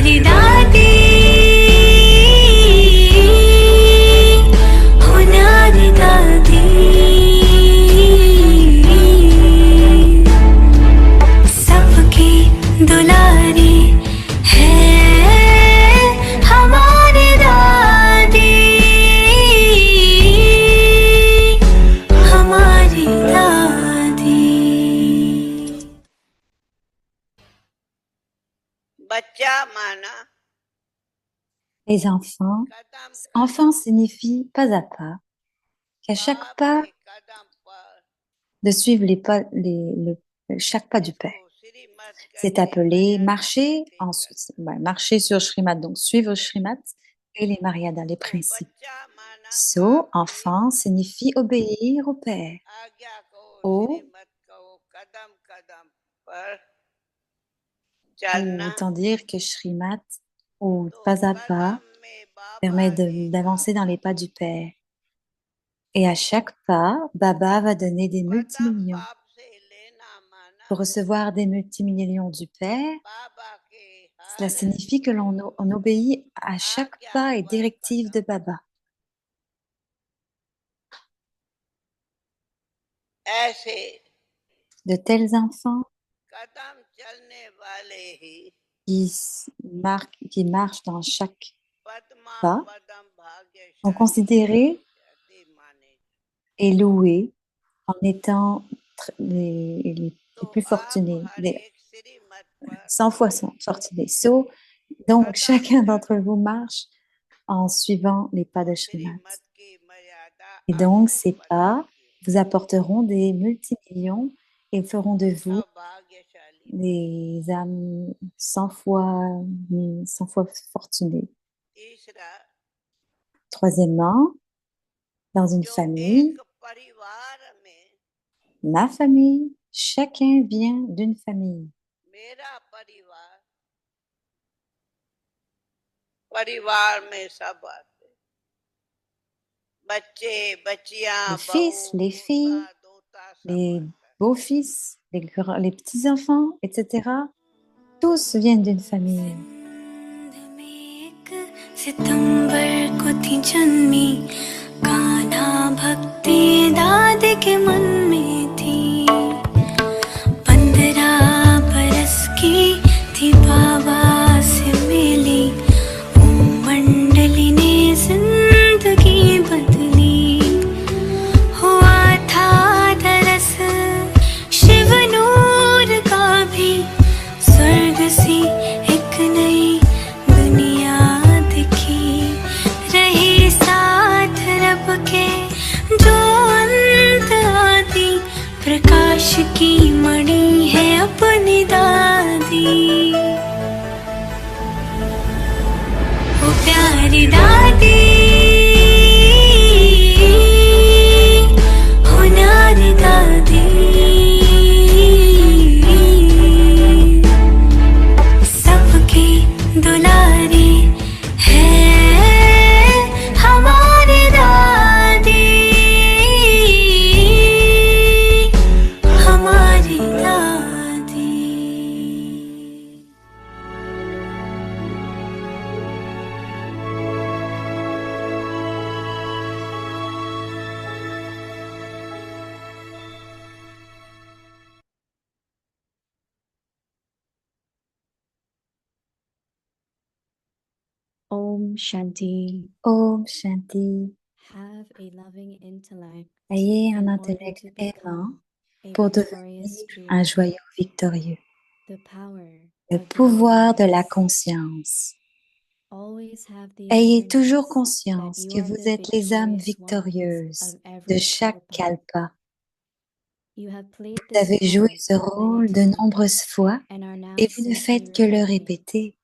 प्यारी दादी होनारी दादी सबकी दुलारी है हमारी दादी हमारी दादी। बच्चा माना Les enfants, कदम enfant signifie pas à pas, qu'à chaque बाप pas, के कदम पर de suivre les pas, chaque pas du Père. इसको श्रीमत C'est कहते appelé मर्यादा marcher, कहते ensuite, marcher sur Shrimat, donc suivre Shrimat et les Mariadas, les तो principes. बच्चा माना So, बाप की enfant signifie obéir au Père. आज्ञा को O, श्रीमत को कदम कदम पर चलना autant dire que Shrimat, ou तो pas à pas, कदम में बाबा permet के d'avancer dans les pas du Père. Et à chaque pas, Baba va donner des कदम multimillions. बाप से लेना माना Pour recevoir des multimillions du Père, बाबा के cela हर signifie que on obéit à chaque आज्ञा pas et पर directive de कदम Baba. ऐसे De tels enfants कदम चलने वाले ही qui marchent dans chaque Padma pas पदम sont भाग्यशाली considérés जाति माने et loués en étant les तो plus आप fortunés, हर एक श्रीमत पर 100 fois fortunés. So, donc, कदम chacun चल d'entre vous marche en suivant les pas de तो Shrimat. श्रीमत की मर्यादा Et donc, आपको ces pas बनेगी vous apporteront des multimillions et feront de vous भाग्यशाली des âmes 100 fois, 100 fois fortunées. तीसरा Troisièmement, dans une जो famille, एक परिवार में ma famille, chacun vient d'une famille. मेरा परिवार परिवार में सब आते बच्चे बच्चियां Les बहू fils, les पोता filles, दोता सब les आते beaux-fils, les petits-enfants, etc. Tous viennent d'une famille. Sindh में एक सितंबर को थी जन्मी कान्हा भक्ति दाद के मन में थी 15 बरस की थी बाबा से मिली मंडली ने जिंदगी बदली हुआ था दरस शिव नूर का भी स्वर्ग सी एक नई दुनिया दिखी रही साथ रब के जो अंत आदि प्रकाश की मणि है अपनी दादी वो प्यारी दादी होनारी दादी सबकी दुलारी है हमारी दादी हमारी दादी। Om Shanti. Om Shanti. Have a loving intellect Ayez un in order intellect to aimant become a pour victorious devenir un spirit. joyau victorieux. The power Le of the pouvoir de la awareness. conscience. Always have the Ayez toujours awareness that conscience you que are vous the êtes les âmes victorious ones victorieuses of de every chaque kalpa. kalpa. You have played Vous this avez joué part ce many rôle de times nombreuses fois and are now et vous ne simply faites que le repeating it. répéter.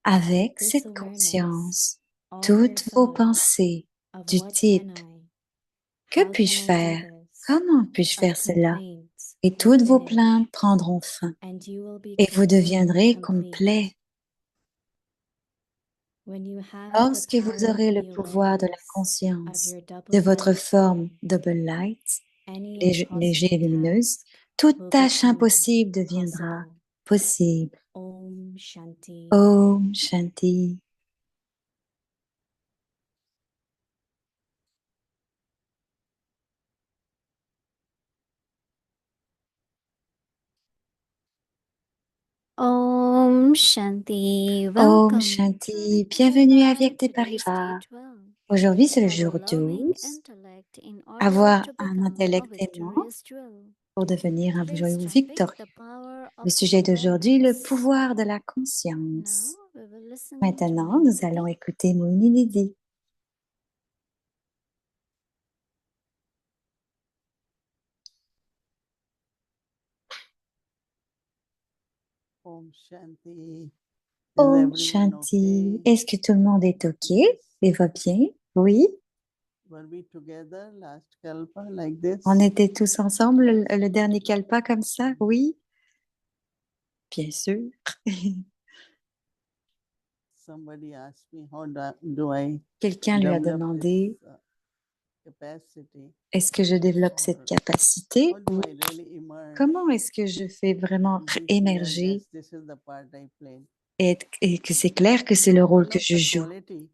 Avec This cette awareness, conscience, all toutes your vos thoughts pensées of du what type can I, que how puis-je can I do faire? this, Comment puis-je of faire cela? complaints Et will toutes vos finish, plaintes prendront fin and you will et vous become deviendrez complete. complet. When you have the Lorsque vous power of aurez le the pouvoir de la awareness of conscience your de votre double-light forme form, double light, any léger impossible lumineuse, task toute will tâche become impossible deviendra possible. possible. Om Shanti. Om Shanti. Om Shanti. Om Welcome Shanti. Bienvenue à Vyakte Today's day Parivar. 12. Aujourd'hui, c'est le Have a jour loving 12. intellect in order Avoir to un become a intellect aimant victorious jewel. pour devenir un Today's joyau topic, victorieux. the power Le of sujet d'aujourd'hui, le awareness. pouvoir de la Now, conscience. we will listen to Maintenant, Mohini nous allons Didi. écouter Mohini Didi. Om Shanti. Is Om everyone Shanti. okay? Est-ce que tout le monde est OK Yes. et va bien? Oui. Were we together last Kalpa like this? On était tous ensemble Yes. le dernier Kalpa comme ça? Oui. Bien sûr. Somebody asked me, how do I Quelqu'un lui a develop demandé, this capacity? est-ce que je développe cette Or capacité? how do Ou I really emerge? comment est-ce que je fais vraiment Be clear, émerger yes, this is the part I played. et que c'est clair que c'est le So rôle one que of je the joue? quality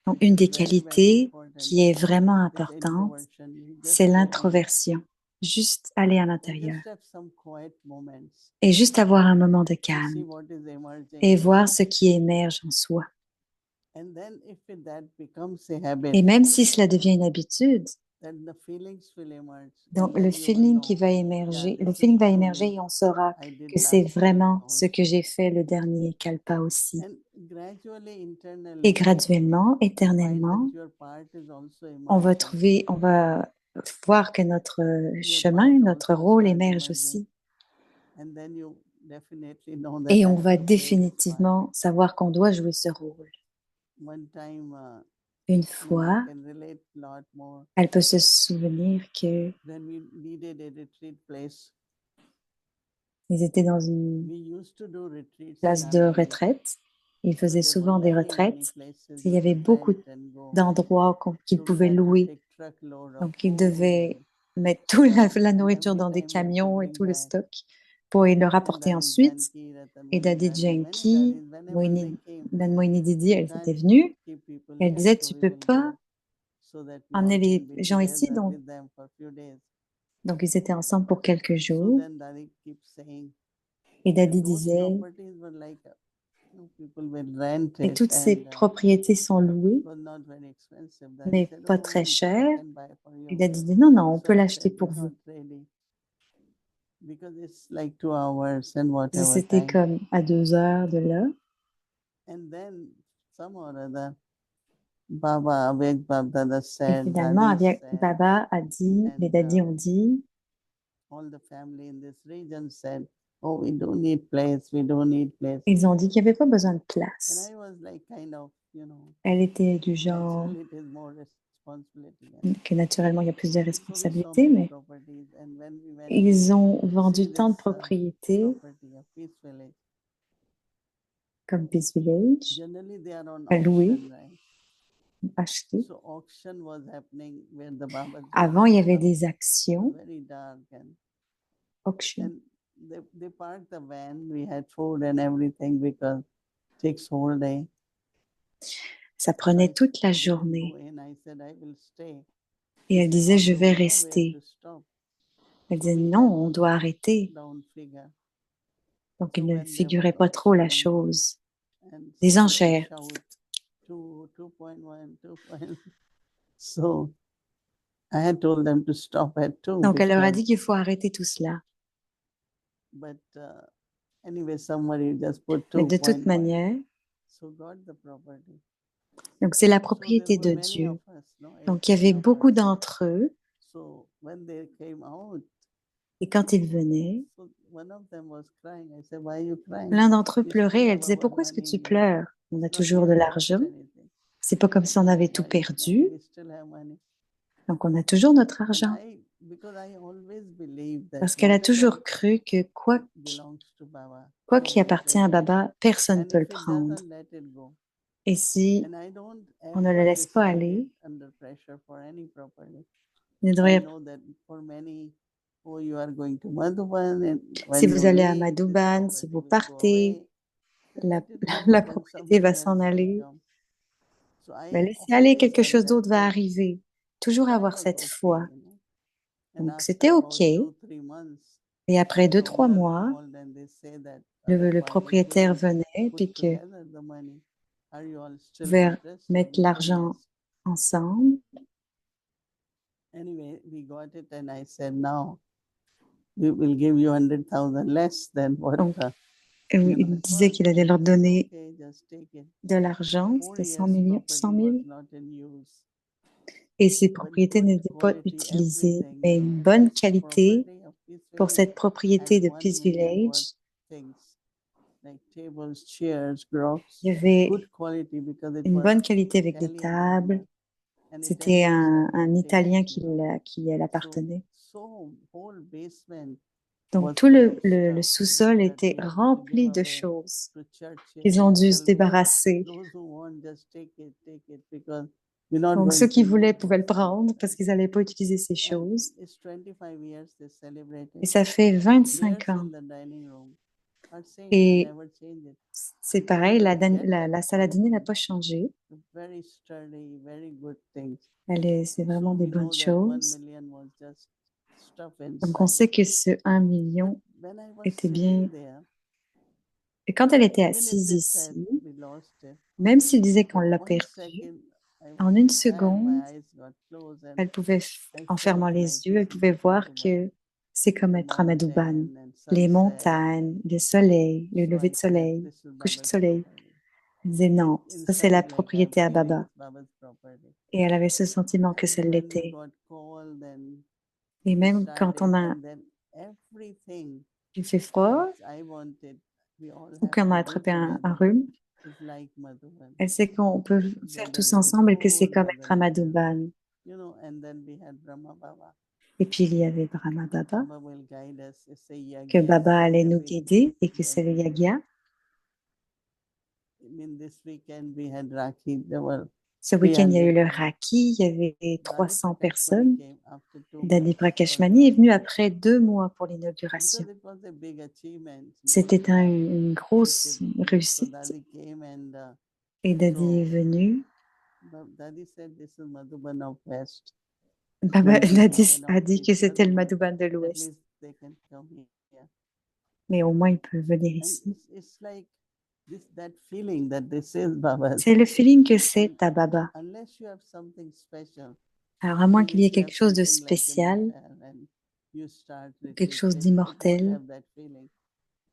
Donc, une des is very, very qualités important qui est vraiment is importante, introversion. You just c'est go in l'introversion. Juste aller à and l'intérieur just have some quiet moments et juste avoir un moment de to see calme what is emerging et in voir you. ce qui émerge en soi. And then if that becomes a habit, Et même si cela devient une habitude, then the feelings will emerge. donc And le then you will feeling qui know, va yeah, émerger, le this is feeling va truly émerger et on saura I did que c'est last vraiment Kalpa ce que also. j'ai fait le dernier Kalpa aussi. And gradually, Et internally, graduellement, you find éternellement, that your part is also on va emerging. on va voir que notre Your chemin, part notre also rôle start émerge emerging. aussi. And then you definitely know that Et I on have va to play this part. définitivement savoir qu'on doit jouer ce rôle. One time, Une I fois, can relate a lot more. elle peut se souvenir que When we needed a retreat place, ils étaient dans une we used to do retreats in place de our village. retraite. Ils So faisaient there were souvent des many, many retraites. places Il y you avait could beaucoup rent and go. d'endroits qu'ils So we pouvaient had to louer. take truckload of Donc, ils food devaient and mettre toute stuff, la and nourriture every dans des time we had to camions et bring tout le back. stock pour le And rapporter Daddy ensuite. Janki, Ratan Et Mani, Daddy Daddy, many Janki, Daddis, whenever they came, Moini Didi, you elle can't était venue. keep people Elle here, disait, so tu we peux will pas go so that we emmener all can les be gens ici. together Donc, with them for a few days. ils étaient ensemble pour quelques So jours. then Daddy keeps saying, Et Daddy and those disait, properties were like, people will rent et it toutes ces and propriétés sont louées, it was not very expensive. Daddy mais said, pas oh, très we chères. can buy for Et you. Daddy dit, non, non, on So peut I l'acheter said, pour not vous. really. Because it's like 2 hours and whatever C'était time. comme à 2 heures de là. And then somehow or other, Baba Avek Babdada Et said, finalement, Daddy avec said, Baba a dit, les and daddies ont dit, all the family in this region said, oh, we don't need place, we don't need place. ils ont dit qu'il n'y avait pas besoin de And place. I was like, kind of, Elle était du genre naturally it is more responsibility. que naturellement il y a plus de So we saw responsabilités, many mais properties, and when we went ils ont to see vendu tant de this propriétés property of Peace Village, comme Peace Village, generally they are on à louer, auction, right? acheter. So auction was happening where the Baba's Avant, il y avait house des was actions, very dark, auction. and they parked the van. We had food and everything because it takes whole day. Ça So prenait I toute la didn't journée. go in. I said I will stay. Et He elle said, disait, oh je no, vais no, we have rester. to stop. Elle So disait, we non, had on to doit put arrêter. down figure. Donc, So il ne when there figurait was pas trop la auction chose. and Des people enchères. shout 2.1, 2. So I had told them to stop at 2 Donc, elle leur a because, dit qu'il faut arrêter tout cela. but anyway, somebody just put Mais de toute 2.1. manière, So got the property. donc c'est la So there propriété were de many Dieu. of us, no? 8, Donc, il y 10 avait of beaucoup us. d'entre eux. So when they came out, Et quand ils venaient, so one of them was crying. I said, why are you crying? l'un d'entre eux We pleurait. still Elle have disait, our pourquoi est-ce que tu money. pleures? On a It's not we toujours de have lost l'argent. anything. C'est pas comme si on avait tout Why you perdu. crying? We still have money. Donc, on a toujours notre And argent. because I always believe that Parce qu'elle a whatever toujours cru que belongs to Baba, quoi no qui one appartient takes à it. Baba, personne ne And peut le if it prendre. doesn't, let it go. Et si And I don't on ne le ever laisse pas decide aller, it under pressure for any property. il ne I devrait know that for many oh, you are going to Madhuban, and Si when vous you allez à leave, this Madhuban, si property vous will go partez, away. Then la, let it go, la then propriété va something s'en else will aller. come. So Mais I laissez aller, always quelque had chose that d'autre va faith. arriver. Toujours So I avoir was cette okay, foi. And Donc, after c'était about OK. 2-3 months, Et après the 2-3 owner mois, called and they say that le other party propriétaire couldn't venait put puis que together the money. Are you all still pouvait interested? mettre We said l'argent yes. ensemble. Anyway, we got it, and I said, now we will give you 100,000 less than what Donc, you know, il it disait was. qu'il allait leur They said, donner okay, just take it. de l'argent. 4 C'était 100 years millions, property 100 was 000. not in use. Et ces But propriétés good n'étaient pas quality, utilisées, everything. mais une bonne This qualité property of Peace pour Village cette propriété had de 1 Peace million worth Village. things like tables, chairs, gross. Il y avait Good quality because it une was bonne qualité avec les Italian tables. owner. And C'était Italians have un good Italien taste, you know. qui elle appartenait. So whole basement Donc was tout full le of stuff sous-sol that était we had to rempli give de away choses to churches qu'ils ont and dû se tell them, débarrasser. those who want, just take it because we're not Donc going ceux to qui use voulaient pouvaient le this. prendre parce qu'ils n'allaient pas utiliser ces And choses. it's 25 years they Et celebrated. ça fait 25 Chairs ans. in the dining room are same, they Et never change it. c'est pareil, Able to get la that salle à dîner n'a quality. pas changé. Very sturdy, very good things. C'est So vraiment des we know bonnes that 1 choses. million was just stuff Donc on inside. sait que ce 1 But million when I was était bien. sitting there, Et quand elle était even if assise they said ici, we lost it, même s'il disait qu'on but l'a 1 perdu, second I en une cried, seconde, my eyes got closed and elle pouvait, I en fermant felt like les yeux, this elle is pouvait voir Madhuban, que c'est comme the être à Madhuban. mountain and Les sunset. montagnes, le soleil, le So lever I de said, soleil, this is le coucher de Baba's soleil. property. Elle disait non, ça c'est la Inside, like I'm propriété à feeling Baba. it's Baba's property. Et elle avait ce sentiment que And ça when we l'était. got cold, then Et we même quand started, on a and then everything il fait froid which I wanted, we all ou have qu'on a to do attrapé un together. rhume, It's like Madhuban. elle sait qu'on peut faire Whether tous it is ensemble et que c'est food, comme whether être à it is, Madhuban. you know, and then we had Brahma Baba. Et puis il y avait Brahma Baba, Baba will guide us. It's a que yagya, Baba so allait nous every guider et que c'est le yagya. Yagya. I mean, this weekend we had Rakhi. There were Ce week-end, il y a eu 300 le people. Raki, il y avait Dadi 300 Prakashmani personnes. came after 2 Dadi months. Prakashmani est venu après 2 mois pour l'inauguration. Because it was a big achievement. You know, C'était une such grosse a big. So réussite. Dadi came and Et Dadi est so venu. Dadi said this is Madhuban of West. Baba, Many people Dadi a cannot dit reach que c'était le Madhuban. Madhuban de At l'Ouest. least they can come here. Mais au moins, il peut venir And ici. it's like that feeling that this is Baba's. C'est le feeling que c'est à Baba. Unless you have something special, Alors, à moins even qu'il y ait if you have quelque chose de something like spécial, immortal and you start quelque chose retreat, it won't d'immortel, have that feeling.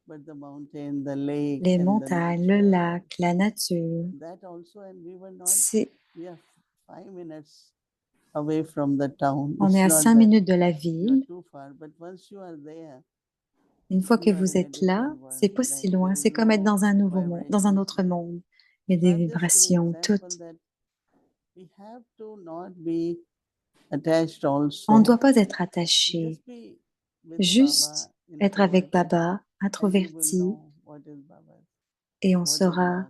But the mountain, the lake, les and the montagnes, le nature, lac, la nature, that also, and we were not, c'est, we are 5 minutes away from the town. on It's est à not 5 that minutes de la you're ville. too far, but once you are there, Une fois que you are vous in a êtes là, different world. c'est pas si Like there loin. is C'est comme être no dans un nouveau monde, dans un vibrations. autre monde. Il y a So des I'm just giving vibrations, example toutes. that we have to not be attached On ne also. doit pas être attaché, Just be with juste Baba, être avec introverted, Baba, and you will introverti, know what is Baba, et on what is saura not.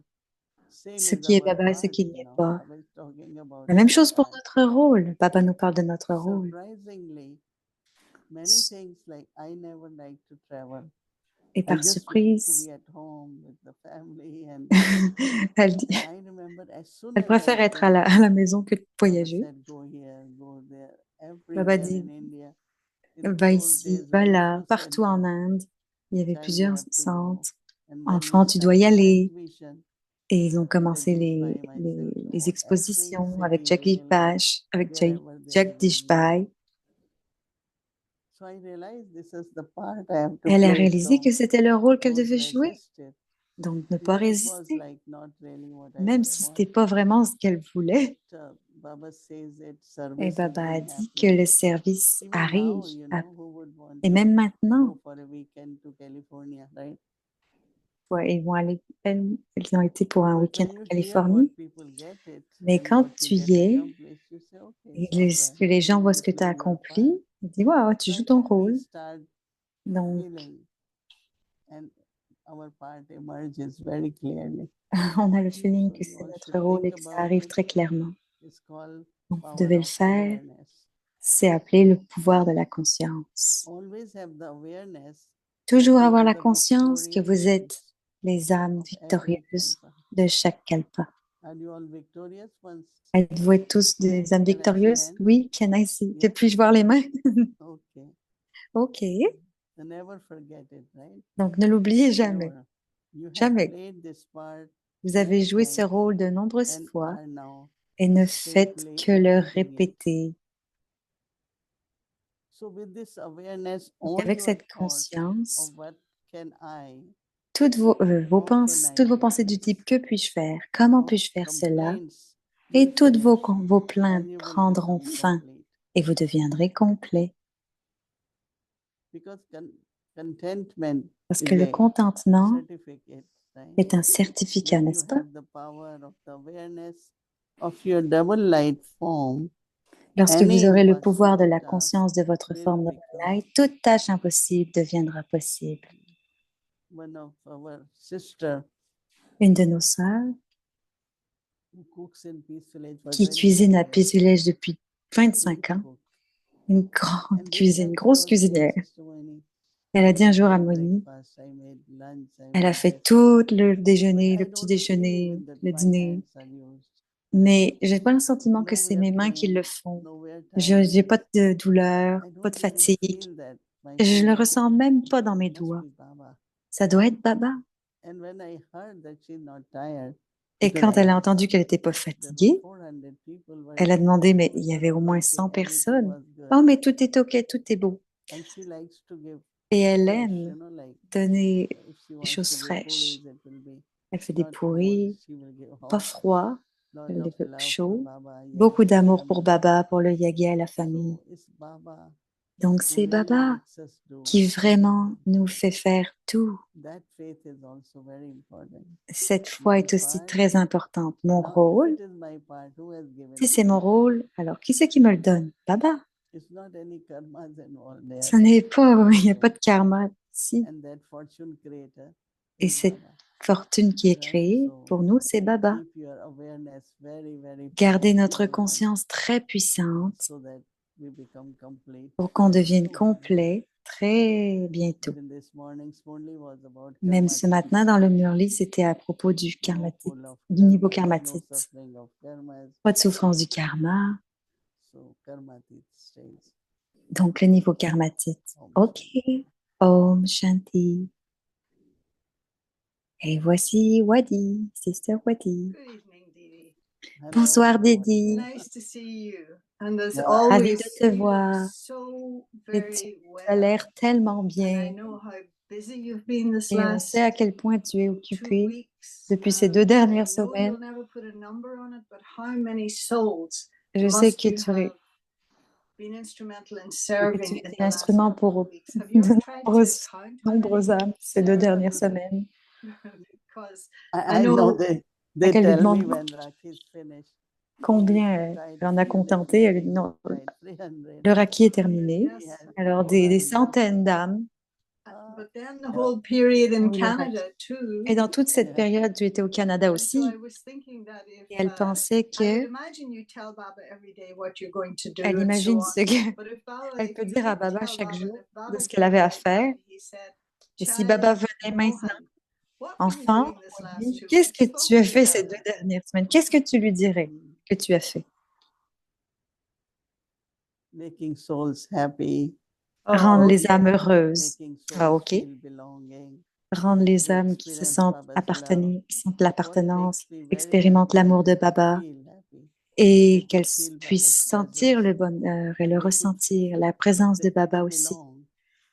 Same ce is qui est our Baba et ce part, qui n'y you est know. pas. Baba is talking about La même our chose pour part. notre rôle. Baba nous parle de notre rôle. Surprisingly, many things like I never like to travel. Et I par just want to surprise, be at home with the family and elle dit, I remember as soon elle as I préfère être came, à la maison que de Baba voyager. said go here, go there, Baba everywhere dit, in India. va In those ici, days, va very là, few partout en centers. Inde. Il y avait Child, you plusieurs have to go. centres. And then Enfant, we tu dois y started aller. exhibition. Et ils ont with commencé Jagdish Bhai, myself. les So every expositions avec city we Jagdish will go, Bash, avec wherever there is a Jagdish need. Bhai. So I realized this is the part I have to Elle a play. réalisé So que c'était le rôle qu'elle don't devait jouer. resist it. Donc, ne pas Even it was résister, like not really what I même would si want. c'était pas vraiment ce qu'elle voulait. But Baba says it, Et service is Baba a being dit que happening. le service Even arrive. now, you know, who would want Et to même maintenant, go for a weekend to California, right? ouais, ils vont aller, ils ont été pour un But week-end when en you hear what Californie. people get it Mais and quand what tu you get y es, accomplished, you say, okay, et it's all right. que les gens You voient ce are que tu as playing your part. accompli, ils disent, waouh, tu So joues I ton think we rôle. start Donc, feeling and our part emerges very clearly. on a le feeling So que you c'est all notre should rôle think et que ça about arrive it. très clairement. It's called Donc, vous power devez le of faire. awareness. C'est appelé le pouvoir de la conscience. Always have the awareness Toujours that you avoir are la the conscience que vous victorious êtes ones les âmes of every victorieuses kalpa. de chaque kalpa. Are you all victorious ones? Êtes-vous tous des âmes Can I see victorieuses? hands? Oui, can I see? Que Yes. puis-je voir les mains? Okay. Ok. So never forget it, right? Donc, ne l'oubliez jamais. Never. You have Jamais. played this part Vous avez many joué ce times rôle de nombreuses and fois are now et ne faites simply que le repeating it. répéter. So with this awareness, Donc, all avec your cette thoughts conscience, of what can I, toutes vos how can I toutes vos do pensées du this, type que puis-je faire? Comment all puis-je faire cela? complaints Et will toutes finish vos plaintes and you will prendront become fin complete. et vous deviendrez complet. Because contentment Parce is que le a contentement certificate, right? est un certificat, When you n'est-ce pas? have the power of the awareness of your double light form, Lorsque vous any aurez le pouvoir de impossible la task conscience de votre will forme de become. light, toute tâche impossible deviendra possible. One of our sister Une de nos sœurs who cooks in Peace Village for qui 25 cuisine à years, Peace Village depuis great 25 ans, cook. une grande And this cuisine, time she grosse was saying, cuisinière. Sister Moini, Elle a I dit un jour à made Moni, breakfast, I made lunch, I elle a made fait this, tout le but déjeuner, I le petit don't feel déjeuner, even that le my dîner, hands are used. mais j'ai pas le sentiment que c'est Nowhere mes mains qui le pain, font. nowhere Je n'ai tiredness. pas de douleur, I pas don't de even fatigue. feel that my Je le fingers. ressens même pas dans mes Must doigts. be Baba. Ça doit être Baba. And when I heard that she's not tired, Et because quand elle a entendu qu'elle n'était pas there were fatiguée, 400 people were elle a there, demandé, mais oh, il y it avait was au moins okay, 100 everything personnes. was good. Oh, mais tout est OK, tout est beau. And she likes to give Et elle fresh, aime like donner if she des wants choses to give fraîches. puris, it will be Elle fait des not cold, pourris, she will give pas hot. froid, Lot elle les of veut love for chauds. Baba, Beaucoup Yagi, d'amour pour family. Baba, pour le Yagia et la famille. So it's Baba Donc who c'est really Baba makes us do qui vraiment everything. nous fait faire tout. That faith is also very important. Cette foi My est aussi part, très importante. Mon now if rôle, it is my part, who has given si it c'est to mon me? rôle, alors qui c'est qui me le donne? Baba. It's not any karmas involved there. Ce n'est pas, il n'y a pas de karma ici. And that fortune creator Et is cette Baba, fortune qui est right? créée, So pour nous, c'est Baba. keep your awareness very, very Gardez notre powerful one conscience très puissante so that we become complete. pour qu'on devienne soon. complet très bientôt. Even this morning's only was about Même ce karma, matin, dans le Murli, c'était à propos du no karmatite, full of du niveau karmas, no karmatite. suffering of karmas. Pas de souffrance du karma, So karmatit stays. donc le niveau karmatite. Om Ok, Shanti. Om Shanti. Et voici Wadi, Sister Wadi. Good evening, Didi. Hello, Bonsoir Wadi. Didi, Nice to see you. And as Yeah. ravie always, de te you look voir. so Et very tu as well. l'air tellement And I bien. know how busy you've been this Et on last sait à quel point tu es 2 occupé weeks. depuis ces And 2 I dernières know semaines. you'll never put a number on it, but how many souls Je sais must que you tu es, have been instrumental in que tu serving étais in the last l'instrument couple of pour weeks? Have you de ever tried to nombreuses, count how many nombreuses âmes you've ces 2 served? dernières semaines. Because I I know know they Elle lui tell me demande when Rakhi is finished. Oh, combien we elle tried en a 300 contenté. Elle lui dit meetings, non, we tried 300. le raki est 100, terminé. yes. He has Alors des 400. centaines d'âmes. Ah, But then the yeah. whole period in Oui, le raki. Canada too. Et dans toute cette Yeah. période, tu étais au Canada And so aussi. I was thinking that if Et elle pensait I would que, imagine you tell Baba every day what you're going to do elle and so imagine on. ce que But if Baba, elle if peut you dire à did Baba tell chaque Baba, jour and if de Baba ce qu'elle avait à came right faire. now and he said, Et si Baba Child venait maintenant, Mohan, what were you enfant, doing this on last dit, 2 qu'est-ce que weeks? What tu would as you fait tell ces her? 2 dernières semaines? Qu'est-ce que tu lui dirais Mm. que tu as fait? Making souls happy, Rendre Oh, les okay. âmes heureuses. making Ah, souls ok. feel belonging. Rendre les They âmes qui se experience sentent Baba's love. appartenues, qui sentent What l'appartenance, makes me very expérimentent happy l'amour de is to Baba feel happy. et They qu'elles could feel puissent Baba's sentir le presence. bonheur et le They could ressentir, feel la présence de that Baba they aussi. belong.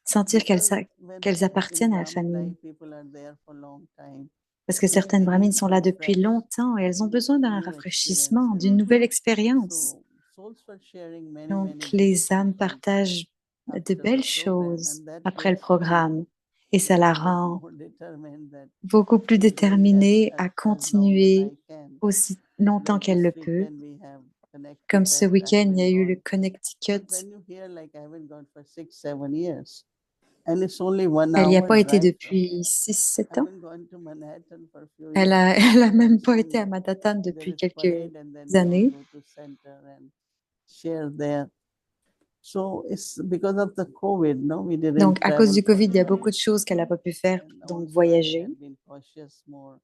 Sentir Because when qu'elles appartiennent in à la Brahmin famille. life people are there for a long time, Parce que they certaines brahmines need sont to là depuis refresh, longtemps et elles ont besoin d'un new rafraîchissement, d'une experiences. nouvelle expérience. So souls were sharing many, Donc many les beautiful âmes things partagent de after belles the program, choses and that après le makes me programme et ça la little bit rend more determined that beaucoup plus to be doing that déterminée à as long as continuer I can. aussi longtemps Like qu'elle this le peut. weekend we have Comme ce Connecticut, I week-end, il y a haven't eu le gone. Connecticut. But when you hear like I haven't gone for 6, 7 years, and it's only 1 Elle n'y a hour pas été drive from depuis here. 6, 7 I ans. haven't gone to Manhattan for a few Elle years. elle a même pas So été à Manhattan there depuis is quelques parade, and then we all années. go to center and share there. So it's because of the COVID, no, we didn't Donc, à cause travel du for COVID, il y a that. beaucoup de choses qu'elle n'a pas pu faire, And donc also I voyager. had been cautious more,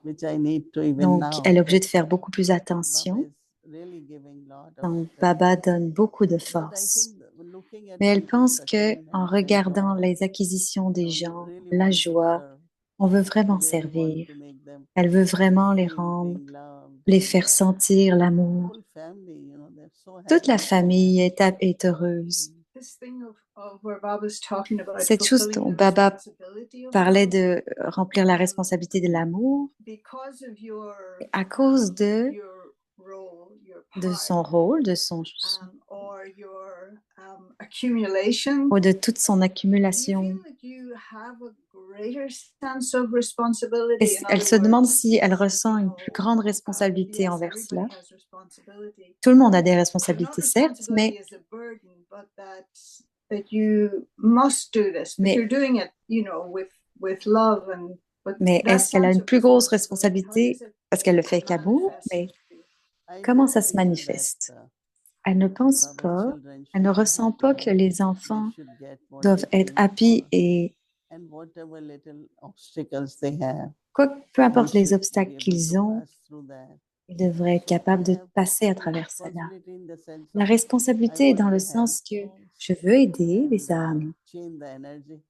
which I need to even Donc, now. elle est obligée de But faire beaucoup plus Baba attention. is really giving lot of Donc, strength. Baba donne beaucoup de But I force. think looking at Mais elle people's pense que attainment en and regardant joy, les acquisitions des you gens, really la want to joie, serve. on veut You vraiment really want servir. to make them Elle veut vraiment les feel rendre, being loved les and faire sentir l'amour. whole family, they're so Toute la happy. famille est heureuse. This thing of where Baba's talking about Cette chose fulfilling dont the Baba responsibility of parlait love, de remplir la responsabilité de l'amour, because of your à cause your role, your de part, son rôle, or your accumulation, ou de toute son do you accumulation. feel that you have a greater sense of responsibility? Et In elle other se demande words, si elle ressent une plus grande responsabilité yes, envers everybody cela. has responsibility. Tout le monde a des But not responsabilités, certes, responsibility as a burden, but that you must do this, but mais, you're doing it, with love but mais that est-ce qu'elle a sense une of plus grosse responsibility, how does responsabilité it parce qu'elle le fait avec amour? manifest Mais for you? I comment don't ça se feel that manifeste? Elle ne pense Baba's pas, children elle ne should be ressent pas happy. que les They enfants should get what doivent they être came happy for. et And whatever little obstacles they have, peu we importe les should be obstacles able qu'ils to ont, pass through that. ils devraient être So I capables de have passer à the travers cela. responsibility in the sense La of I responsabilité est want dans le to help sens que souls je veux aider and les âmes change the energy.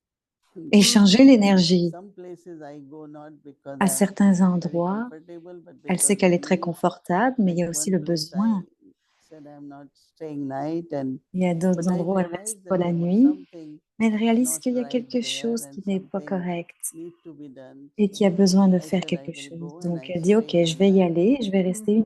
et changer l'énergie. Some places I go not because À I'm certains very endroits, comfortable, but elle sait because qu'elle the est très need. confortable, mais il y Like a aussi one le place besoin. I said I'm not staying night, and Il y a d'autres but I endroits où elle ne realized reste that pas la there was nuit, something mais elle réalise not qu'il y a right quelque there chose and qui n'est pas something correct need to be done. et qui a So besoin de I faire said I quelque will chose. go and Donc I elle dit, OK, stayed je one vais y night. aller, je vais rester une nuit.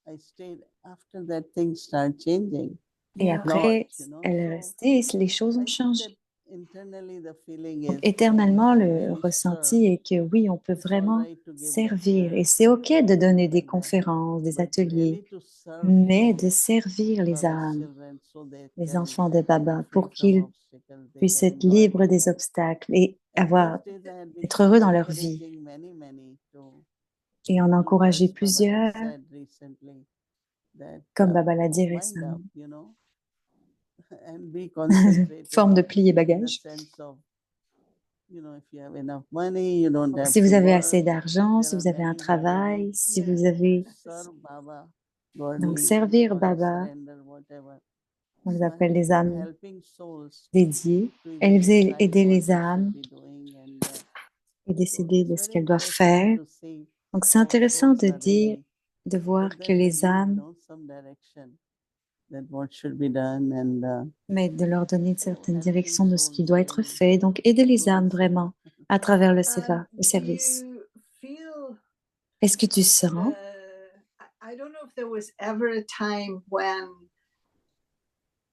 And I stayed. After that, things start changing. Et Yeah. après, Lot, elle est So restée et les choses ont I think changé. that internally the feeling Donc, is éternellement, can le really ressenti serve. est que oui, on peut It's all vraiment right to give servir. Et lectures c'est OK de donner des and that, conférences, des but ateliers, really to serve mais de souls, servir les Baba's âmes, children, so they les can enfants de be Baba, free pour from qu'ils obstacles, they puissent can être enjoy libres their des life. obstacles et And those days I had been être heureux dans leur vie. encouraging many to, Et en encourager as Baba has plusieurs, said recently, that comme Baba l'a dit wind récemment. up, and be concentrated Forme de plier in the bagage. sense of, if you have enough money, you don't Donc, have si vous to avez work. assez d'argent, There si are vous avez un many travail, ways si vous avez... to serve Baba, Donc, godly, servir or I Baba, surrender, whatever. on les So I appelle have les been âmes helping souls dédiées. to even Elles decide aider what les they should âmes be doing, and et so décider it's de ce very qu'elles doivent interesting faire. to see Donc, c'est how intéressant souls de are dire, ready, de but voir que then they les need âmes, some direction that what should be done, and mais de leur donner une so certaine helping direction de ce qui souls doit être really fait. Donc, aider les through the âmes seva. vraiment à travers le And seva, le do service. you feel Est-ce que tu sens, I don't know if there was ever a time when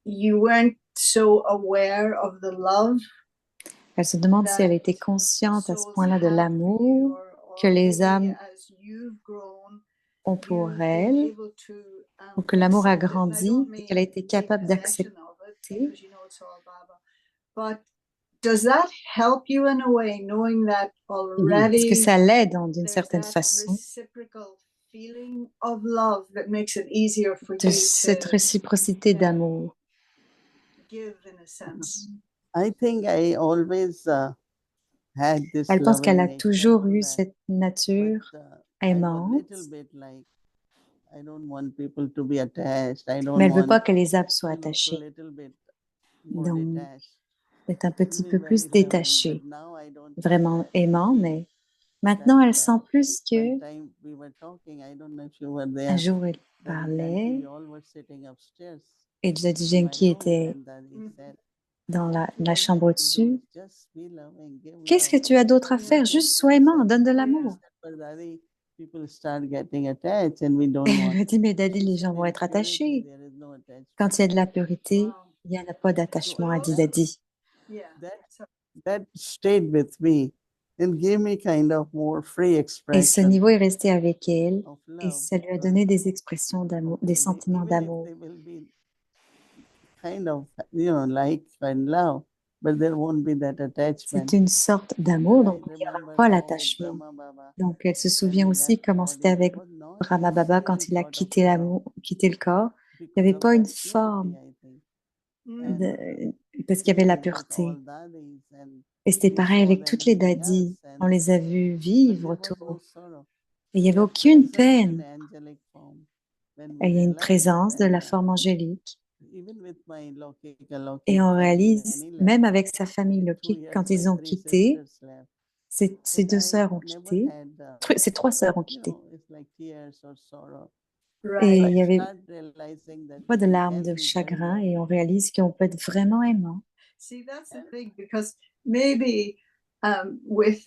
you weren't so aware of the love elle se demande si elle that était consciente à ce souls point-là de have for you, l'amour que or les maybe âmes as you've grown, ont pour you've been elle, able to ou que l'amour a accept it. And I don't grandi et qu'elle a mean été take capable possession d'accepter. of it, because you know it's all Baba. But does that help you in a way, knowing that Est-ce que already ça l'aide d'une there's certaine that façon, reciprocal feeling of love that makes it easier for de you cette to réciprocité d'amour? give, in a sense? I think I always had this Elle pense qu'elle loving a nature, toujours eu that, cette but nature I'm a aimante, little bit like, I don't want people to be attached. I mais don't elle ne veut pas want, que les âmes soient so attachées. little bit more Donc, detached. d'être un petit Still peu be very plus loving, but détachée, now I don't feel vraiment that. I aimant, feel mais maintenant that elle sent plus one que time we were talking, I don't know if you were un there, jour elle Daddy Janki, parlait we all were sitting upstairs et Daddy in my Genki room, était and Daddy said, dans what la you chambre have to do au-dessus. is just be loving, give Qu'est-ce que love. tu as d'autre à faire? Juste sois I aimant, said, donne de I l'amour. said, but Daddy, people start getting attached and we don't Elle want. me dit, mais Daddy, She les said, gens vont in être purity, attachés. there is no attachment. Quand il y a de la pureté, Wow. il n'y en a pas d'attachement, a dit Daddy. Yeah. That stayed with me and gave me kind of more free Et ce expression niveau est resté avec elle of et love. ça lui a donné des expressions d'amour, des sentiments Even if d'amour. they will be kind of, like and love, but there won't be that attachment. C'est une sorte d'amour, And I donc il n'y aura remember pas how l'attachement. Brahma Baba, Donc elle se when souvient he aussi left comment body, c'était avec there was not Brahma a Baba quand single il a thought of quitté love quitté le corps. Il n'y because avait of pas une that purity, forme I think. Mm. parce qu'il y avait la We got pureté. all daddies and Et c'était we pareil saw avec them toutes les living daddies. us On and les a vus but vivre there was no autour. sorrow. Et il n'y avait Their aucune presence in peine. angelic form. When Et we il y a une realized présence de that, la forme angélique. even with my Et Lokik on family, réalise, when he même left, avec sa famille 2 Lokik, years quand ils my ont 3 quitté, sisters left. ces But deux I sœurs ont never quitté. had, Ces trois sœurs ont you quitté. know, it's like tears or sorrow. Et Right. il y avait Start realizing that pas de we larmes can de be very chagrin et on loving. réalise qu'on peut être vraiment aimant. See, that's the thing, because maybe with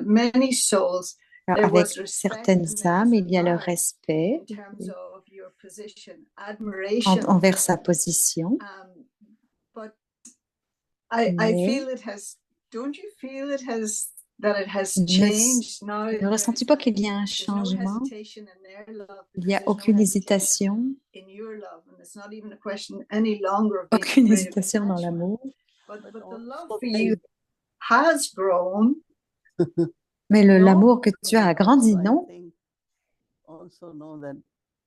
many souls, Alors, there was avec respect certaines and there âmes, was il y a le regard respect in terms of your position, admiration. envers sa position, But I mais feel it has. Don't you feel it has that it has ne, changed now? ne Where ressens-tu it's pas like qu'il y a un there's no changement? hesitation in their love Il n'y because a there's no aucune hesitation hésitation, in your love, and it's not even a question any longer of being aucune afraid of hésitation dans attachment. l'amour. But the love also for you has grown. Mais No? l'amour que tu as a grandi, So I non? think also know that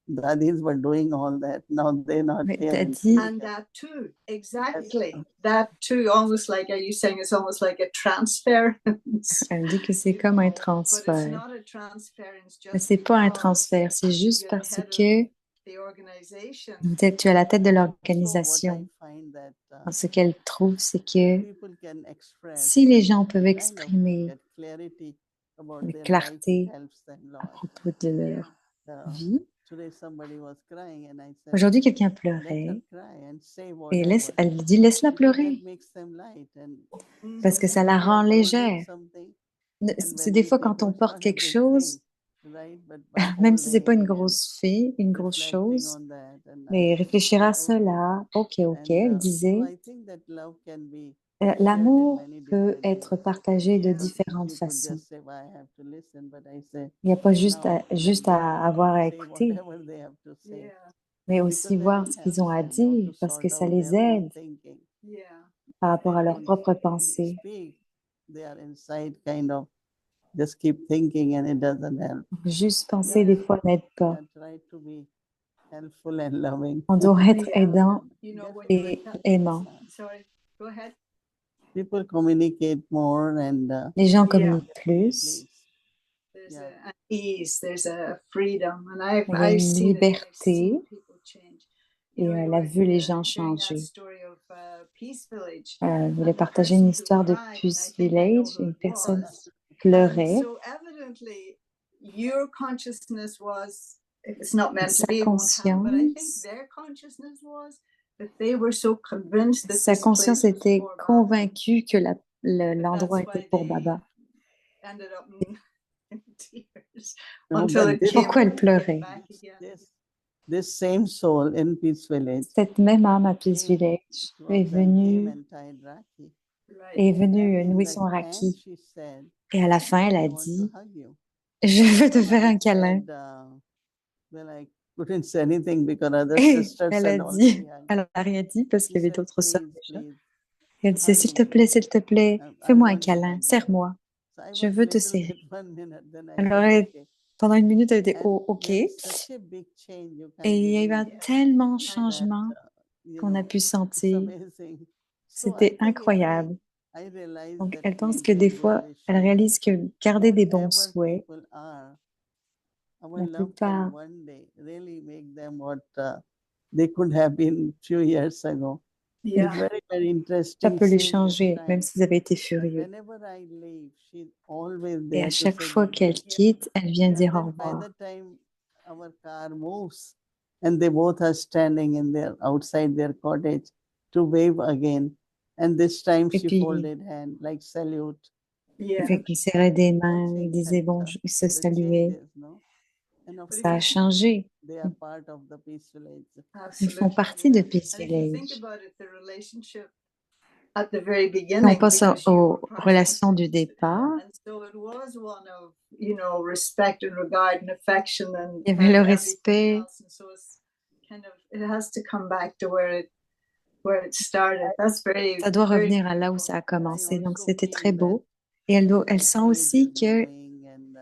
daddies were doing all that. Now they're not Mais here. Daddy, And that too, exactly. That too, almost like, are you saying it's almost like a transference? elle dit que c'est comme un But it's transfert. not a transference Mais just c'est pas un because transfert, c'est juste you're the parce head of que the organization. tu es à la tête de So what l'organisation. I find that Ce qu'elle trouve, c'est que people can express si les gens peuvent kind of exprimer get clarity about avec their life, it clarté helps them à lot. propos de leur vie. Today somebody was crying and I said, Aujourd'hui, quelqu'un let her pleurait cry and say et whatever. elle dit laisse-la Because that pleurer makes them light. And parce que ça la sometimes we are rend holding légère. something, Ne- and C'est when des we fois think quand on it's porte not a quelque big chose, thing, right? But by même si c'est pas une holding and grosse reflecting chose, on that, and I mais said, réfléchir à okay. cela, ok, And elle so disait, I think that love can be l'amour shared in many peut different être ways. partagé de Yeah. différentes You could façons. just say, well, I have to listen, but I say, Il n'y a pas juste now juste let à them avoir à say écouter, whatever they have to say. Yeah. mais Because aussi then voir it ce qu'ils ont helps à them, no, dire to parce que sort ça out les their own aide thinking. Yeah. par rapport à They leur don't propre pensée. speak. They are inside kind of just keep thinking and it doesn't help. Juste penser des fois n'aide pas. Yeah, try to be helpful and loving. On doit être Yeah. aidant You know, when et you're aimant. sorry, go ahead. People communicate more and Les gens Yeah. communiquent plus. There's Yeah. an ease, there's a freedom, and Il y a une seen it, and I've seen liberté people change. et You elle a were, vu les gens sharing that changer. story of Peace Village, Il and voulait the partager person une who histoire de cried, and I Peace think I know Village. who Une it personne was. And pleurait. so evidently, your consciousness was, if it's not meant to Sa be, it won't happen. But I think conscience, their consciousness was that they were so convinced that sa this conscience place was était for Baba. convaincue que But l'endroit that's était why pour they Baba. ended up in tears No, until but it this, came Pourquoi elle pleurait? back again. this same soul in Peace Village Cette même âme à Peace came, Village two est of them came venue, and tied Rakhi. Right. est And venue in nouer the son end, raki. she said, Et à la fin, elle I a want to dit, hug you. je veux te faire un I câlin. said, well, I couldn't say anything because other Et sisters elle a had dit, already hugged. elle n'a rien dit parce She qu'il y avait said, d'autres sœurs please, déjà. please, Et elle disait, hug s'il te me. plaît, s'il te plaît, I fais-moi un want to câlin, hug you. serre-moi. So I Je was veux te little serrer. bit 1 minute, then I Alors, said, okay. pendant une minute, elle était, And oh, ok. there is such a big change, you Et can't il y a eu un believe tellement that, changement you qu'on a know, pu it's sentir. amazing. So I C'était think if incroyable. I realize Donc, that elle pense make que des good fois, elle wishes, réalise que garder des bons whatever souhaits, people are, our la love plupart, can one day really make them what they could have been few years ago. It's Yeah. very, very ça interesting peut les seeing this changer, même time. s'ils avaient été That furieux. whenever I leave, she's always Et à there to chaque say fois qu'elle goodbye. quitte, elle vient And dire au then by revoir. the time our car moves and they both are standing in their outside their cottage to wave again. And this time Et she puis, folded hand like salute. Yeah. fait qu'ils serraient des All mains, ils things disaient and bonjour, ils se the saluaient. changes, no? And of Ça a course, changé. they are part of the Peace Village. Ils font Absolutely. partie de Peace And if you think Village. about it, the relationship at the very Si on beginning, pense because you aux were part of relations du it, départ, and so it was one of, respect and regard and affection and, il y avait le everything respect. else. And so it's kind of, it has to come back to where it started. That's very, Ça doit very revenir à là où beautiful. ça a commencé. Donc, also c'était très feel that beau. Et elle sent age aussi is que going and,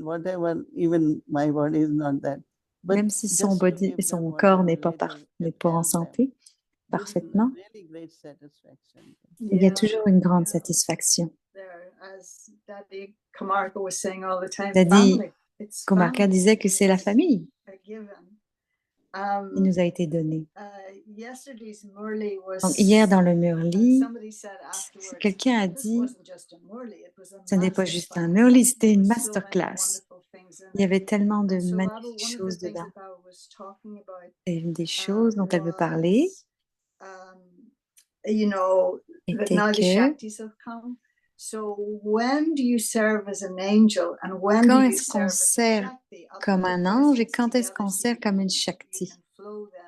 whatever, even my body is not that But Même si son just to body, give them son what corps I n'est pas, later n'est can pas en tell them, santé this parfaitement, really great satisfaction. il y a Yeah, toujours une grande yeah. satisfaction. There, as Daddy Kamarka was saying all the time, Daddy family. It's Komarka family. disait que c'est la It's famille a given. qui nous a été donnée. Yesterday's Murli was. Donc hier dans le Murli, Somebody said afterwards, quelqu'un a this dit, wasn't just a Murli, it was a ce n'est pas masterclass. juste un Murli, c'était une There was so many masterclass. wonderful things in Il y it. avait tellement de And so Baba, magnifiques one of the choses things dedans. that Baba was talking about Et une des choses dont elle veut parler you know, that était now the que Shaktis have come. So when do you serve as an angel and when quand do you est-ce qu'on serve as a sert Shakti? I'll comme put the un ange et questions quand est-ce together qu'on so sert you comme can- une you Shakti? can flow then.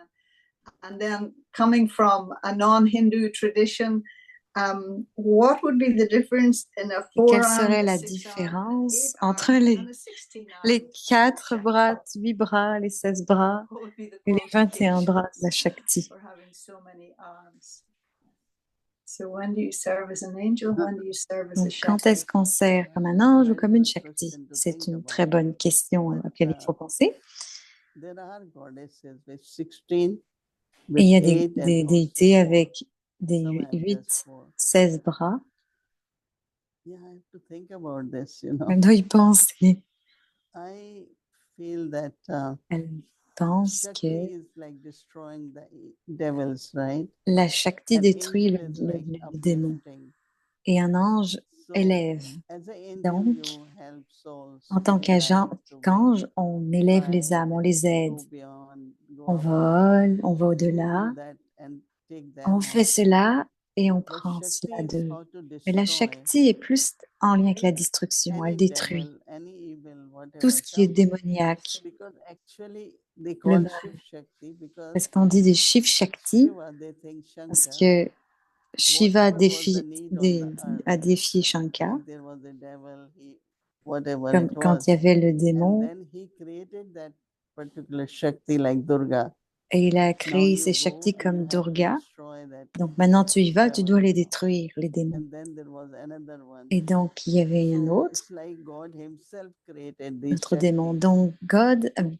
And then coming from a non-Hindu tradition, what would be the difference in a Et quelle 4-arm, serait a la 6-arm, an différence 8-arm, entre les and a 16-arm? les 4 Shakti? bras, 8 bras, les 16 bras What would be the et les 21 bras de la qualifications Shakti? for having so many arms? So when do you serve as an angel? When do you serve as a Donc, quand est-ce Shakti? qu'on sert comme un ange ou comme une Shakti? C'est une très bonne question à laquelle il faut penser. There are goddesses with 16, Et il y a with 8 and des also déités 4. avec des Some have 8, just 4. 16 bras. Yeah, I have to think about this, you know. Elle doit y penser. I feel that Elle pense Shakti que is like destroying the devils, right? la Shakti An détruit angel is like le démon uplifting. et un ange So, élève. as an angel, Donc, you help souls en tant in life to qu'ange, on élève les fly, âmes, on les aide. go beyond, go On above. vole, on va We au-delà. do that and take them On on. fait cela et on But prend Shakti cela is d'eux. how to Mais la destroy Shakti est plus en lien avec la destruction. Elle any détruit devil, any evil, tout whatever ce qui est comes. démoniaque. Because actually they Le call mal. Shiv Shakti because Parce qu'on dit des Shiv Shakti, Shiva, they think parce Shankar, que Shiva whatever was the need on the earth, a défié Shankar, like there was a devil, whatever comme it quand was, il y avait le and démon, then he created that particular Shakti like Durga. et il a Now créé you ces go Shakti and you comme have to Durga. destroy that Donc maintenant tu y vas, tu dois devil. les détruire, les démons. And then there was another one. Et donc il y avait un So autre, it's like God himself created these notre démon. Shakti Donc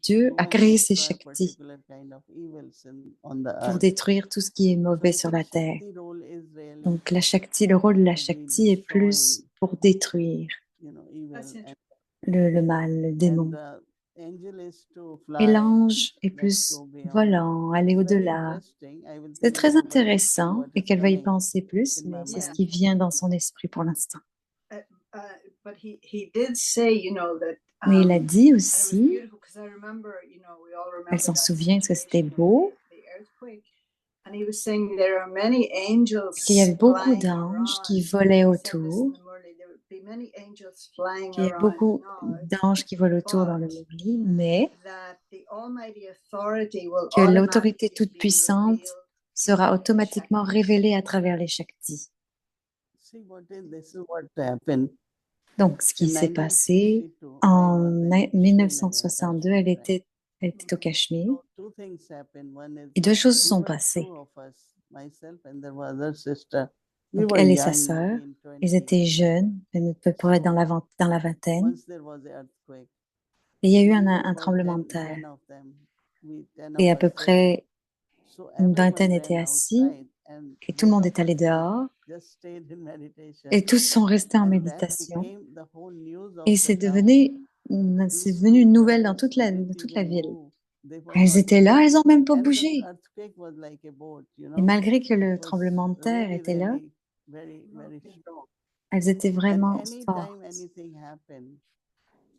Dieu to a go and créé ces destroy Shakti particular kind of evils on the pour earth. détruire tout ce qui est So mauvais I sur think la terre. Shakti role is really Donc la Shakti, le rôle de la to be Shakti est plus destroying, pour détruire evil That's and, le mal, le démon. the angel is to Et fly, l'ange est let's plus go beyond. volant, aller It's very au-delà. interesting. I will C'est think très about it and see intéressant what et is qu'elle va y coming penser plus, in mais my c'est ce mind. qui vient dans son esprit pour l'instant. But he did say, you know, that Mais il a dit and it was aussi, beautiful because I remember, you know, we all remember elle s'en that souvient parce que c'était situation of beau, the earthquake. And he was saying there are many angels qu'il y avait beaucoup flying d'anges qui around. volaient He said this in autour, the Murli, there would be many angels flying qu'il y a around beaucoup now, d'anges qui volent autour dans le but Mowgli, mais that the Almighty Authority will que l'autorité automatically be toute-puissante revealed sera through the automatiquement Shaktis. révélée à travers les Shaktis. See this is what happened. Donc, ce qui In s'est passé 1962, en I was in 1962, Srinagar, elle Kashmir, était au Cachemire. So two things happened. One is Et deux choses se we sont were passées. two of us, myself and there was other sister. We Donc, were elle et sa young, sœur, between ils 20. étaient jeunes, à peu près dans la vingtaine. Once there was an earthquake. Et il y a eu We un were about tremblement de terre. 10 of them. 10 Et of à peu us sitting. près So une everyone vingtaine ran étaient assis outside and et tout le both monde of est allé us dehors just stayed in meditation. et tous sont restés en And that méditation. became the whole news of Et the c'est town. c'est These devenu two une nouvelle dans brothers didn't toute la even ville. move. They were Elles not étaient là, moving. elles n'ont même pas And the bougé. earthquake was like a boat, Et malgré que le It was tremblement de terre really, était là, really very, very strong. elles étaient And vraiment anytime fortes. anything happened,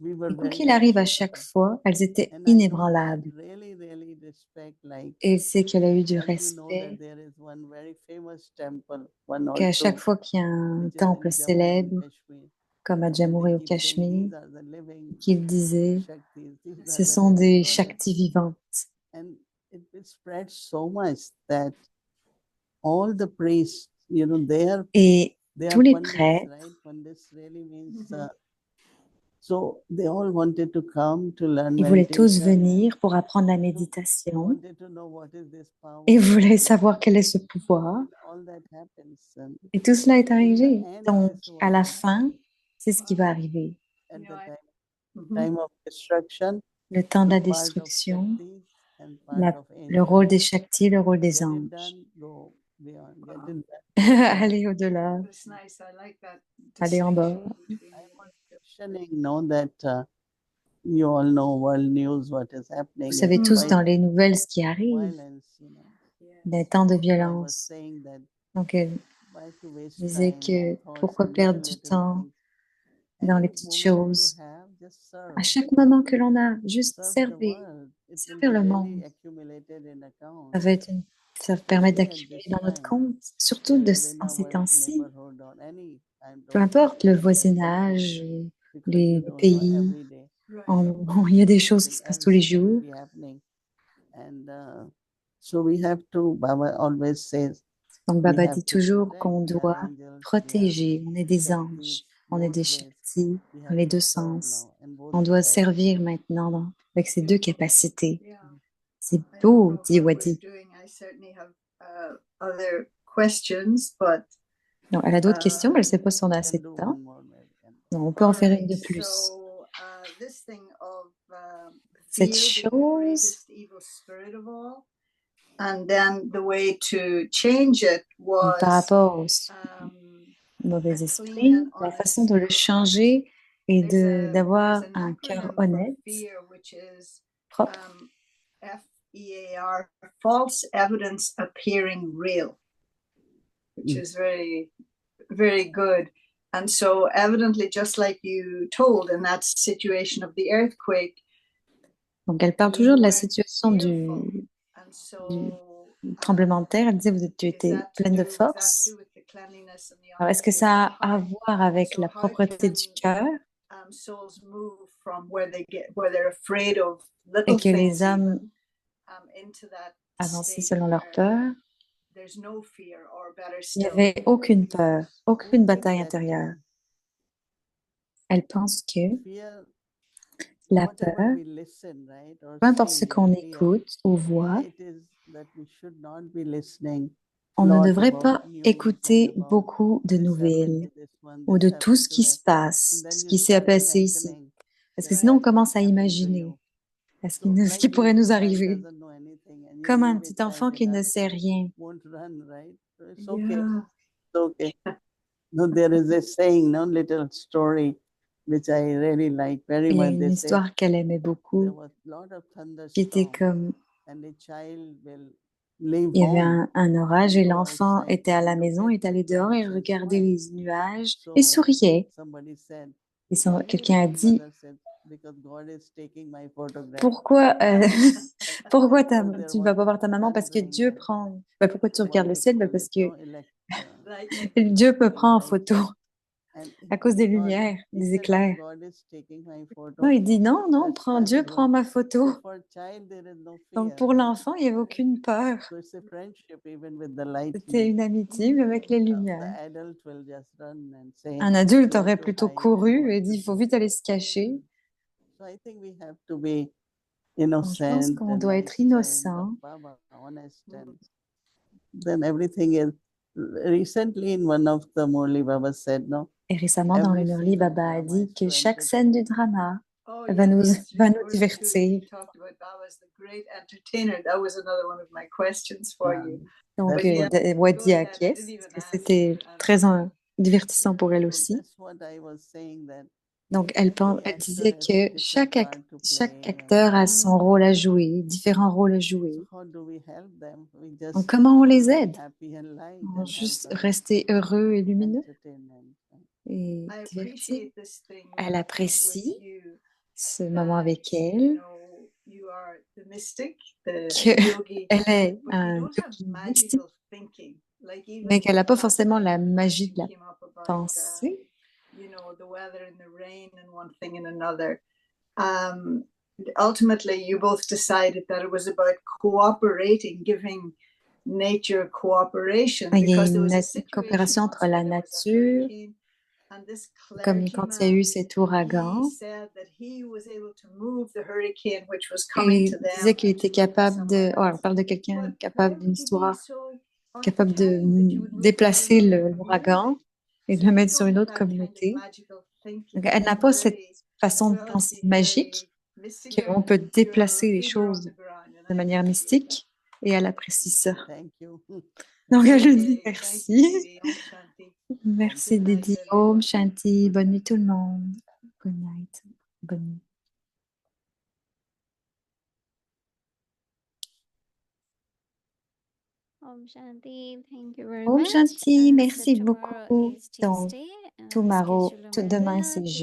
we were Et quoi very qu'il arrive à anxious. chaque fois, elles étaient And I had inébranlables. really, really respect, like, Et c'est qu'elle a eu du as you know that respect, there is one very famous temple, one or qu'à chaque two, fois qu'il y a un which is temple in Jammu and célèbre, Kashmir. comme à And Jammu they et au keep saying Cachemire, these are the living qu'il disait, Shaktis, these are ce the sont living des goddesses. Shaktis vivantes. And it spread so much that all the priests, Et they tous are les pandits, prêtres, right? Pandits really means. So they all wanted to come to learn ils voulaient tous meditation. venir pour apprendre la They méditation wanted to know what is this power. et voulaient savoir quel est ce pouvoir. And all that happens. And Et tout cela est in the arrivé. end, Donc, this à la was fin, c'est ce qui va arriver. at the You know, time of destruction. le temps de la the part of destruction, Shaktis and part of le rôle angels. des Shakti, le rôle des Get it anges. done, go beyond, get it done. Aller au-delà, That's nice. I like that aller en bas. distinction between I the was mentioning, that you all know world news, what is happening. Vous savez It's tous quite dans les nouvelles ce qui arrive, violence. des yes. temps de So I was violence. saying that Donc, why to waste disait time que and thoughts pourquoi in perdre little du little temps things. dans les Any petites moment you choses. have, just À serve. chaque moment que l'on a, juste Serve the servir, world. It will servir be le really monde. accumulated in account. Ça va être ça permet Especially at d'accumuler this dans notre time, compte, surtout whether in en ces our temps-ci. neighborhood or any kind Peu of importe le country, voisinage, because les you don't know pays, every day Right. il y a des choses qui something se passent tous les else can jours. be happening. And so we have to, Baba always says, Donc we Baba have dit to toujours protect. qu'on We are doit angels, we are protéger. On est des Shaktis, anges, on est both des ways. Shaktis We dans have les to deux serve sens. now in both On doit capacities. servir maintenant avec ces deux capacités. Yeah. C'est I don't beau, know dit how we're Wadi. doing. I certainly have other questions, but Non, elle a d'autres questions, mais elle ne sait pas si on a We assez can de do temps. one more, maybe. Non, on peut en all faire une right. de plus. So this thing of Cette fear being the chose, greatest evil spirit of all, and then the way to change it par was rapport au um, mauvais a clean esprit, and la façon honest de le heart. changer et There's d'avoir an un cœur acronym for honnête, fear, which is propre, FEAR, false evidence appearing real, which Mm. is very, very good. And so, evidently, just like you told in that situation of the earthquake, Donc, elle parle you toujours de la weren't situation fearful. And du so, tremblement de terre. Elle disait, tu is étais that to pleine de do, was that to force. do with the cleanliness and the Alors, est-ce que honesty of ça the a à heart? voir avec So la how propreté du can cœur souls move from where they're afraid of et little que les things âmes even avancent into that selon leur peur? there's no fear, or better Il n'y still, avait aucune peur, I aucune think bataille that, intérieure. Elle pense que fear, la whatever peur, we listen, right, or peu importe ce see qu'on or hear, écoute ou voit, why it is that we should not be listening on ne lot devrait about pas news and écouter about beaucoup de this happened nouvelles to this one, ou this de tout happened ce to qui that. se passe, And then ce you qui s'est start passé ici. imagining Parce que that sinon, on what commence à happened to imaginer you. ce So ce qui like pourrait little nous child arriver, doesn't know anything and you comme un leave it petit enfant like qui ne that, sait rien. won't run, right? So it's okay. yeah. It's okay. No, there is a saying, no little story, which I really like very Il y a much. une They say histoire qu'elle aimait there beaucoup, was lot of qui était thunderstorm comme, and the child will leave il y avait home un orage et and go l'enfant outside était à and la look maison, at est allé the dehors et clouds and regardait smile. les nuages et So souriait. somebody said, Et why you quelqu'un a run? dit, Mother said, because God is taking my photograph. pourquoi, pourquoi Of course, there tu ne vas was pas voir ta maman? Parce que thundering Dieu and prend. Bah, pourquoi tu regardes what le they ciel? Bah, call parce it, que no, Lightning. Dieu me prend en photo lightning. And à he cause des thought, lumières, he des said, no, éclairs. God is taking my Non, photo. il dit non, non, That's why Dieu he prend run. ma photo. So for child, there is no Donc fear, pour right? l'enfant, il n'y avait aucune peur. So it's a friendship even with the C'était lightning. une amitié, mais avec les The lumières. adult will just run and say, Un adulte where aurait to plutôt hide and couru what et to dit, il faut do. vite aller se cacher. So I think we have to be Donc, je pense innocent qu'on and doit like être child innocent. of Baba, honest, and then everything is. Recently, in one of the Murli Baba said, no, Et récemment, dans le every Murli, scene of Baba a drama dit is que to chaque scène entertain. du drama Oh, va yeah, nous, that's va nous important too. divertir. You talked about Baba as the great entertainer. That was another one of my questions for you. Donc, That's what, Wadi Go ahead. I didn't acquiesce, even parce que ask. c'était très divertissant pour elle so aussi. that's what I was saying, that Donc, every elle actor disait has que different part to chaque play. acteur a son rôle à jouer, différents rôles à So jouer. how do we help them? We Donc, just comment on les be aide? happy and light En and help juste them rester heureux et lumineux entertainment. et I divertir. appreciate this thing Elle with apprécie you. ce moment avec You elle, know, you are the mystic, the qu'elle yogi, est but un you don't have yogi mystique, magical thinking. Like mais even qu'elle n'a pas last forcément night la when the magie de question la came up about, pensée. you know, the weather and the rain and one thing and another. Ultimately, you both decided that it was about cooperating, giving nature cooperation. Il y a Because there une was a situation coopération once entre la where there was a nature, hurricane, and this comme cleric quand came il y a eu out. cet He ouragan, said that he was able to move the hurricane, which was et coming il to them, disait qu'il and to était move it capable somewhere de... Oh, on else. parle de quelqu'un But capable why d'une would you be histoire, so capable de unkind that you would move it to déplacer another l'ouragan community? et de So le you mettre sur don't une have autre that kind of communauté. magical Donc, thinking. elle n'a You're pas cette very façon de penser wealthy, magique. very qu'on peut déplacer les choses de manière mystique et elle apprécie ça. Thank you. Donc, elle lui dit Okay, thank merci. you, Didi. Om Shanti. Merci, Good night, Didi. everyone. Om Shanti. Bonne nuit, tout le monde. Good night. Bonne nuit. Om Shanti, thank you very Om much. Shanti. So Merci tomorrow beaucoup. is Donc, Tuesday. tomorrow, Schedule demain, Mandala c'est